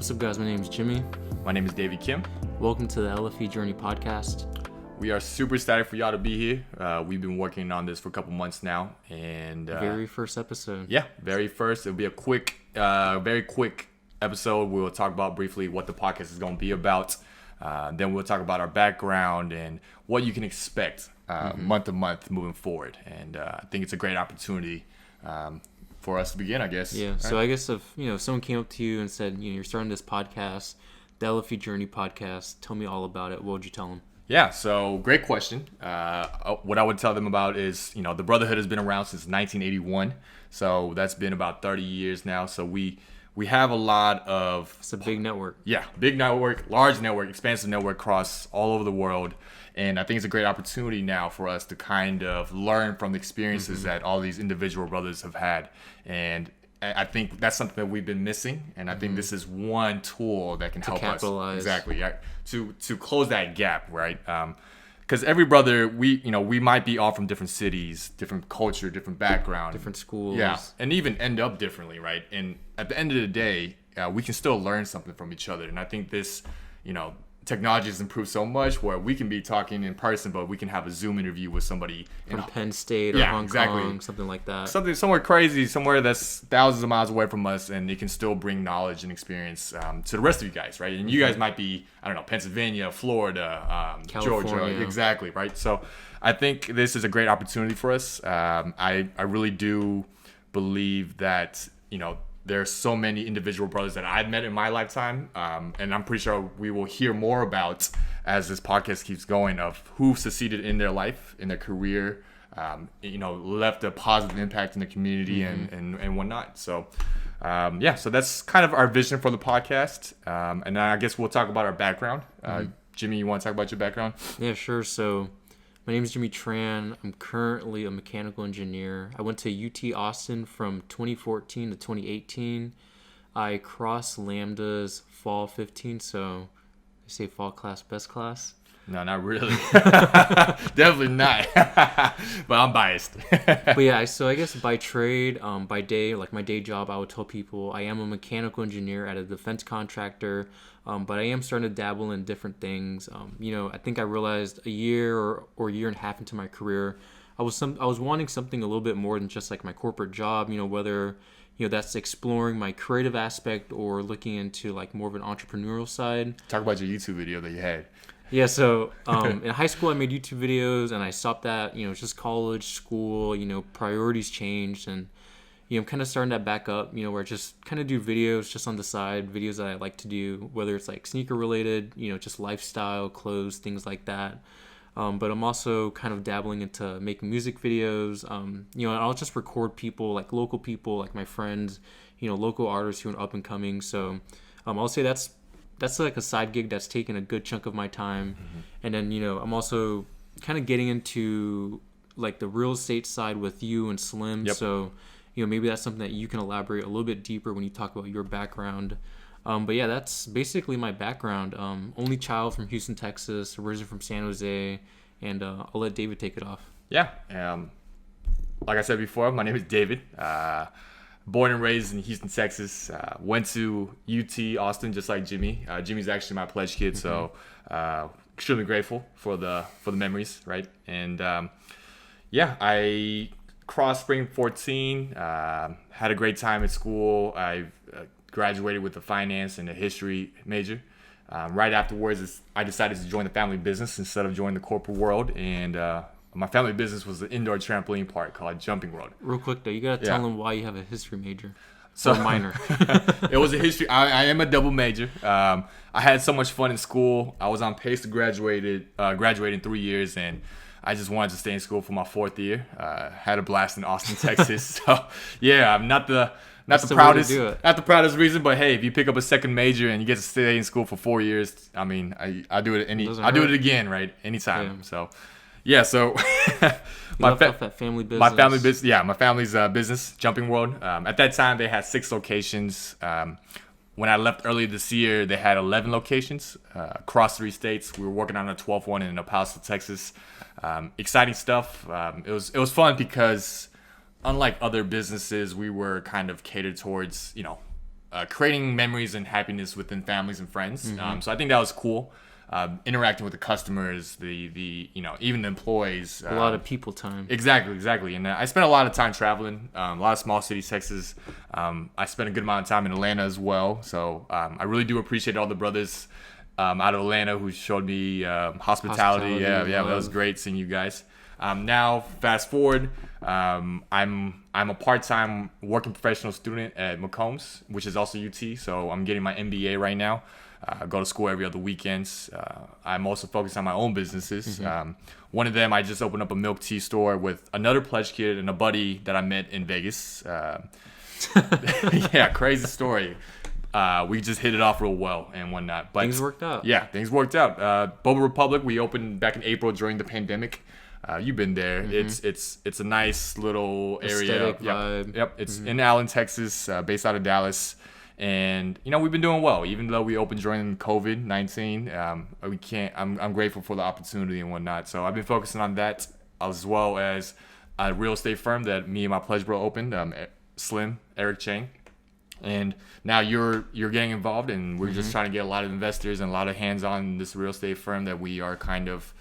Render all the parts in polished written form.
What's up, guys? My name is Jimmy. My name is David Kim. Welcome to the LFE Journey podcast. We are super excited for y'all to be here. We've been working on this for a couple months now, and Very first episode. Yeah, very first. It'll be a very quick episode. We'll talk about briefly what the podcast is going to be about. Then we'll talk about our background and what you can expect month to month moving forward. And I think it's a great opportunity for us to begin, I guess. Yeah. Right? So I guess if someone came up to you and said, you're starting this podcast, the LFE Journey podcast, tell me all about it. What would you tell them? Yeah, so great question. What I would tell them about is, the Brotherhood has been around since 1981. So that's been about 30 years now. So we have a lot of... It's a big network. Yeah, big network, large network, expansive network across all over the world. And I think it's a great opportunity now for us to kind of learn from the experiences that all these individual brothers have had. And I think that's something that we've been missing. And I think this is one tool that can help capitalize. us. Exactly. Right? To close that gap, right? Because every brother, we might be all from different cities, different culture, different background. Different schools. Yeah, and even end up differently, right? And at the end of the day, we can still learn something from each other. And I think this, technology has improved so much where we can be talking in person, but we can have a Zoom interview with somebody from Penn State or Hong Kong, something like that. Something somewhere crazy, somewhere that's thousands of miles away from us, and it can still bring knowledge and experience to the rest of you guys, right? And you guys might be, Pennsylvania, Florida, Georgia, exactly, right? So I think this is a great opportunity for us. I really do believe that, there are so many individual brothers that I've met in my lifetime, and I'm pretty sure we will hear more about as this podcast keeps going of who succeeded in their life, in their career, left a positive impact in the community and whatnot. So, so that's kind of our vision for the podcast, and I guess we'll talk about our background. Jimmy, you want to talk about your background? Yeah, sure. So my name is Jimmy Tran. I'm currently a mechanical engineer. I went to UT Austin from 2014 to 2018. I crossed Lambda's fall 15, so I say fall class, best class. No, not really. Definitely not. But I'm biased. But yeah, so I guess by trade, by day, like my day job, I would tell people I am a mechanical engineer at a defense contractor. But I am starting to dabble in different things. I think I realized a year or year and a half into my career, I was wanting something a little bit more than just like my corporate job. Whether that's exploring my creative aspect or looking into like more of an entrepreneurial side. Talk about your YouTube video that you had. Yeah, so in high school I made YouTube videos and I stopped that. It's just college, school. Priorities changed and. I'm kind of starting that back up, where I just kind of do videos just on the side, videos that I like to do, whether it's like sneaker related, just lifestyle, clothes, things like that. But I'm also kind of dabbling into making music videos. I'll just record people, like local people, like my friends, local artists who are up and coming. So I'll say that's like a side gig that's taken a good chunk of my time. And then, I'm also kind of getting into like the real estate side with you and Slim. Yep. So maybe that's something that you can elaborate a little bit deeper when you talk about your background. But yeah, that's basically my background. Only child from Houston, Texas, originally from San Jose, and I'll let David take it off. Yeah. Like I said before, my name is David. Born and raised in Houston, Texas. Went to UT Austin just like Jimmy. Jimmy's actually my pledge kid, so extremely grateful for the memories, right? And I crossed spring 14, had a great time at school. I graduated with a finance and a history major. Right afterwards, I decided to join the family business instead of joining the corporate world. And my family business was an indoor trampoline park called Jumping World. Real quick, though, you got to tell them why you have a history major. So minor. It was a history. I am a double major. I had so much fun in school. I was on pace to graduate in 3 years, and I just wanted to stay in school for my fourth year. Had a blast in Austin, Texas. So yeah, I'm not the proudest reason, but hey, if you pick up a second major and you get to stay in school for 4 years, I mean, I do it do it again, right? Anytime. Yeah. So yeah, so my family business. My family's business, Jumping World. At that time, they had 6 locations. When I left earlier this year, they had 11 locations across 3 states. We were working on a 12th one in El Paso, Texas. Exciting stuff. It was fun because unlike other businesses, we were kind of catered towards, creating memories and happiness within families and friends. Mm-hmm. So I think that was cool. Interacting with the customers, the even the employees. A lot of people time. Exactly. And I spent a lot of time traveling, a lot of small cities, Texas. I spent a good amount of time in Atlanta as well. So I really do appreciate all the brothers out of Atlanta who showed me hospitality. Yeah, that was great seeing you guys. Now, fast forward, I'm a part-time working professional student at Macombs, which is also UT. So I'm getting my MBA right now. I go to school every other weekends. I'm also focused on my own businesses. Mm-hmm. One of them, I just opened up a milk tea store with another pledge kid and a buddy that I met in Vegas. Yeah, crazy story. We just hit it off real well and whatnot. But things worked out. Yeah, things worked out. Boba Republic, we opened back in April during the pandemic. You've been there. Mm-hmm. It's a nice little area. Aesthetic vibe. Yep. It's in Allen, Texas, based out of Dallas. And we've been doing well, even though we opened during COVID-19. I'm grateful for the opportunity and whatnot. So I've been focusing on that, as well as a real estate firm that me and my pledge bro opened, Slim Eric Chang. And now you're getting involved, and we're just trying to get a lot of investors and a lot of hands on this real estate firm that we are kind of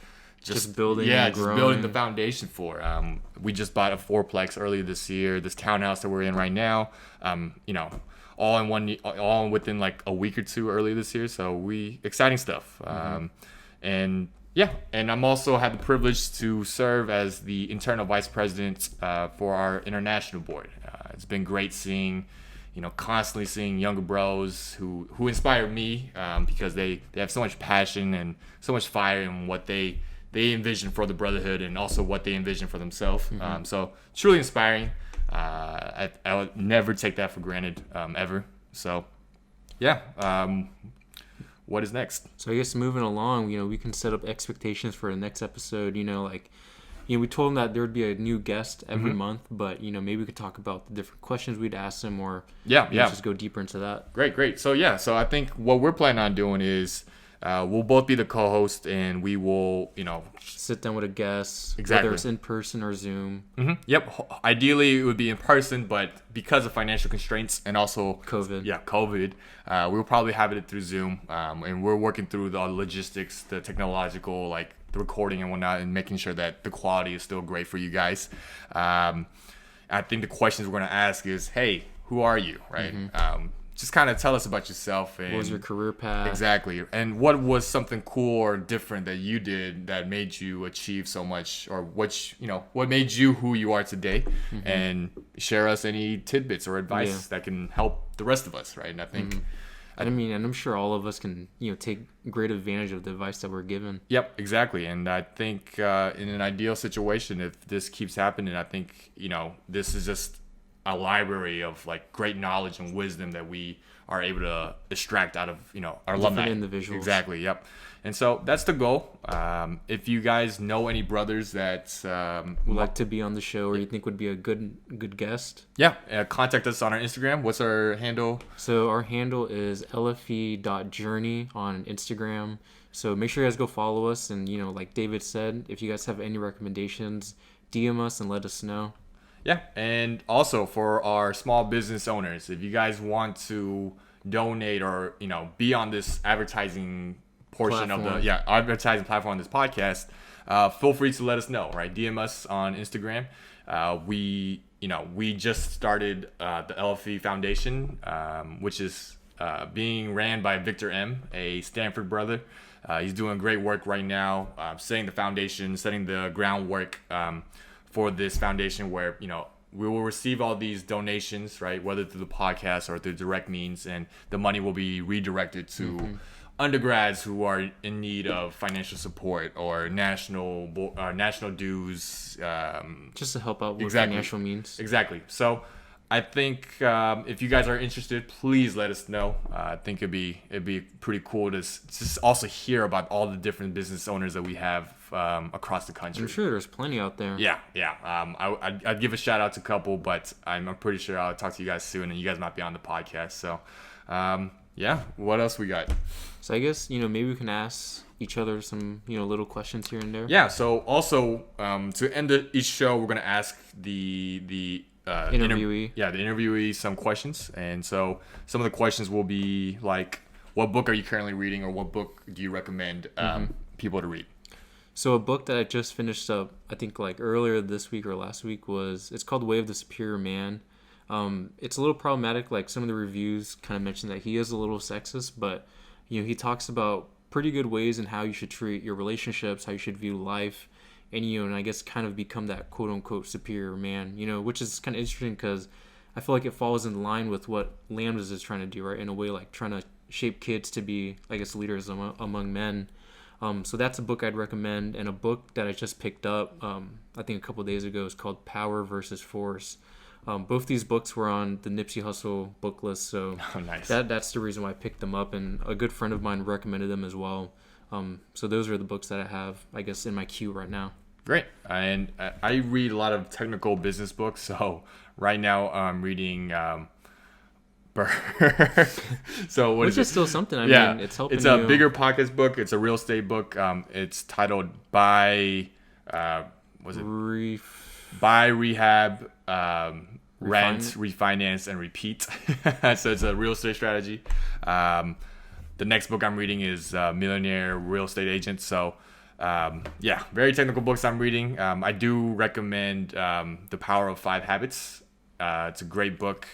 just building. Yeah, just building the foundation for. We just bought a fourplex earlier this year. This townhouse that we're in right now. All within like a week or two earlier this year. So exciting stuff. And I'm also had the privilege to serve as the internal vice president for our international board. It's been great constantly seeing younger bros who inspire me because they have so much passion and so much fire in what they envision for the brotherhood and also what they envision for themselves. So truly inspiring. I would never take that for granted ever. So, what is next? So I guess moving along, we can set up expectations for the next episode. We told them that there would be a new guest every month, but maybe we could talk about the different questions we'd ask them, or just go deeper into that. Great. So I think what we're planning on doing is we'll both be the co-host, and we will sit down with a guest, exactly, whether it's in person or Zoom. Yep. Ideally it would be in person, but because of financial constraints and also COVID, we'll probably have it through Zoom, and we're working through the logistics, the technological, like the recording and whatnot, and making sure that the quality is still great for you guys. I think the questions we're going to ask is, hey, who are you, right? Just kind of tell us about yourself. And what was your career path? Exactly. And what was something cool or different that you did that made you achieve so much, or what made you who you are today? And share us any tidbits or advice that can help the rest of us, right? And I think and I'm sure all of us can take great advantage of the advice that we're given. Yep, exactly. And I think in an ideal situation, if this keeps happening, I think this is just a library of like great knowledge and wisdom that we are able to extract out of our alumni. Individuals. Exactly. Yep. And so that's the goal. If you guys know any brothers that would like to be on the show, or you think would be a good guest, contact us on our Instagram. What's our handle? So our handle is LFE.Journey on Instagram. So make sure you guys go follow us, and like David said, if you guys have any recommendations, DM us and let us know. Yeah, and also for our small business owners, if you guys want to donate or be on this advertising portion platform. of the advertising platform on this podcast, feel free to let us know. Right, DM us on Instagram. We just started the LFE Foundation, which is being ran by Victor M, a Stanford brother. He's doing great work right now, setting the foundation, setting the groundwork for this foundation, where we will receive all these donations, right, whether through the podcast or through direct means, and the money will be redirected to undergrads who are in need of financial support or national dues, just to help out with financial means. Exactly. So I think if you guys are interested, please let us know. I think it'd be pretty cool to just also hear about all the different business owners that we have across the country. I'm sure there's plenty out there. Yeah. I'd give a shout out to a couple, but I'm pretty sure I'll talk to you guys soon, and you guys might be on the podcast. So, what else we got? So I guess maybe we can ask each other some little questions here and there. Yeah. So also to end each show, we're gonna ask the interviewee. The interviewee some questions. And so some of the questions will be like, what book are you currently reading, or what book do you recommend people to read? So a book that I just finished up, I think like earlier this week or last week, it's called Way of the Superior Man. It's a little problematic. Like some of the reviews kind of mention that he is a little sexist, but he talks about pretty good ways in how you should treat your relationships, how you should view life, and and I guess kind of become that quote unquote superior man. Which is kind of interesting because I feel like it falls in line with what Lambdas is trying to do, right? In a way, like trying to shape kids to be, I guess, leaders among men. So that's a book I'd recommend, and a book that I just picked up, I think a couple of days ago, is called Power versus Force. Both these books were on the Nipsey Hussle book list, so nice. That's the reason why I picked them up, and a good friend of mine recommended them as well. So those are the books that I have, I guess, in my queue right now. Great. And I read a lot of technical business books, so right now I'm reading so what Which is still something. I mean, it's helping. It's a bigger pockets book. It's a real estate book. It's titled Buy Rehab, Rent, Refinance, and Repeat. So it's a real estate strategy. The next book I'm reading is Millionaire Real Estate Agent. So very technical books I'm reading. I do recommend The Power of 5 Habits. It's a great book.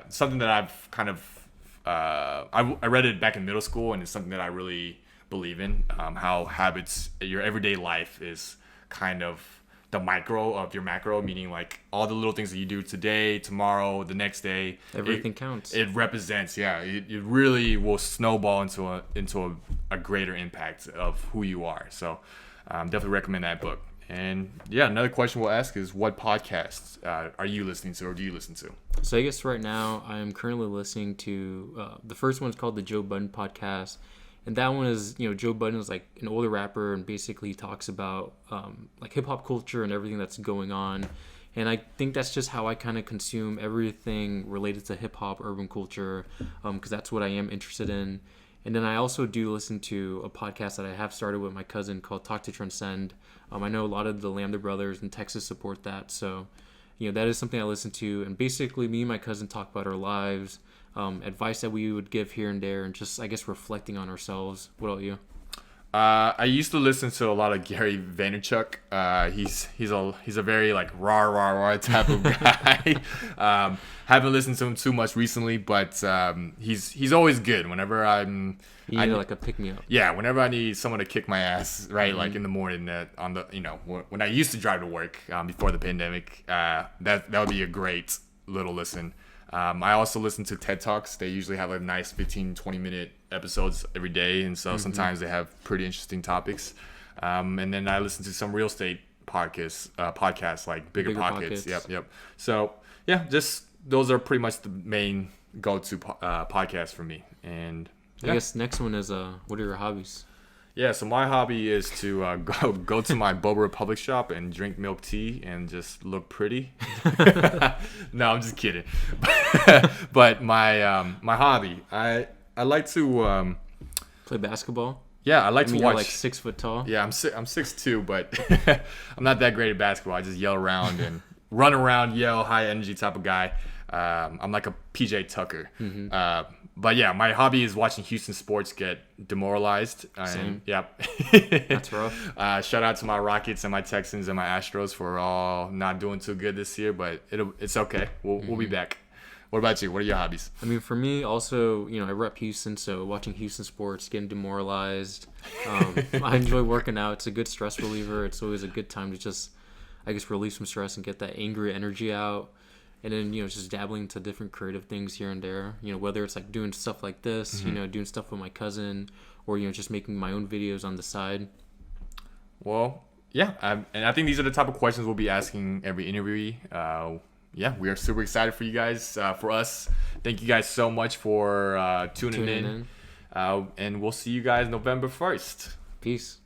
Something that I've kind of I read it back in middle school, and it's something that I really believe in. How habits, your everyday life, is kind of the micro of your macro, meaning like all the little things that you do today, tomorrow, the next day. Everything counts. It represents, it really will snowball into a greater impact of who you are. So definitely recommend that book. And another question we'll ask is, what podcasts are you listening to, or do you listen to? So I guess right now I'm currently listening to the first one is called the Joe Budden podcast, and that one is Joe Budden is like an older rapper and basically talks about like hip hop culture and everything that's going on, and I think that's just how I kind of consume everything related to hip hop, urban culture, because that's what I am interested in. And then I also do listen to a podcast that I have started with my cousin called Talk to Transcend. I know a lot of the Lambda brothers in Texas support that. So, that is something I listen to. And basically, me and my cousin talk about our lives, advice that we would give here and there, and just, I guess, reflecting on ourselves. What about you? I used to listen to a lot of Gary Vaynerchuk. He's a very like rah type of guy. Haven't listened to him too much recently, but he's always good. Whenever I need like a pick me up. Yeah, whenever I need someone to kick my ass, right? Like in the morning, on the when I used to drive to work before the pandemic, that would be a great little listen. I also listen to TED Talks. They usually have like nice 15-20 minute episodes every day, and so sometimes they have pretty interesting topics. And then I listen to some real estate podcasts like Bigger Pockets. Yep. So just those are pretty much the main go-to podcasts for me. And I guess next one is what are your hobbies? Yeah, so my hobby is to go to my Boba Republic shop and drink milk tea and just look pretty. No, I'm just kidding. But my hobby, I like to play basketball. Yeah, I like to watch. You're like 6 foot tall. Yeah, I'm 6'2", but I'm not that great at basketball. I just yell around and run around, yell, high energy type of guy. I'm like a PJ Tucker. But yeah, my hobby is watching Houston sports get demoralized. Same. Yep. That's rough. Shout out to my Rockets and my Texans and my Astros for all not doing too good this year, but it's okay. We'll be back. What about you? What are your hobbies? I mean, for me, also, I rep Houston, so watching Houston sports, getting demoralized. I enjoy working out. It's a good stress reliever. It's always a good time to just, I guess, relieve some stress and get that angry energy out. And then, just dabbling into different creative things here and there, whether it's like doing stuff like this, doing stuff with my cousin, or, just making my own videos on the side. Well, yeah. And I think these are the type of questions we'll be asking every interviewee. We are super excited for you guys, for us. Thank you guys so much for tuning in. And we'll see you guys November 1st. Peace.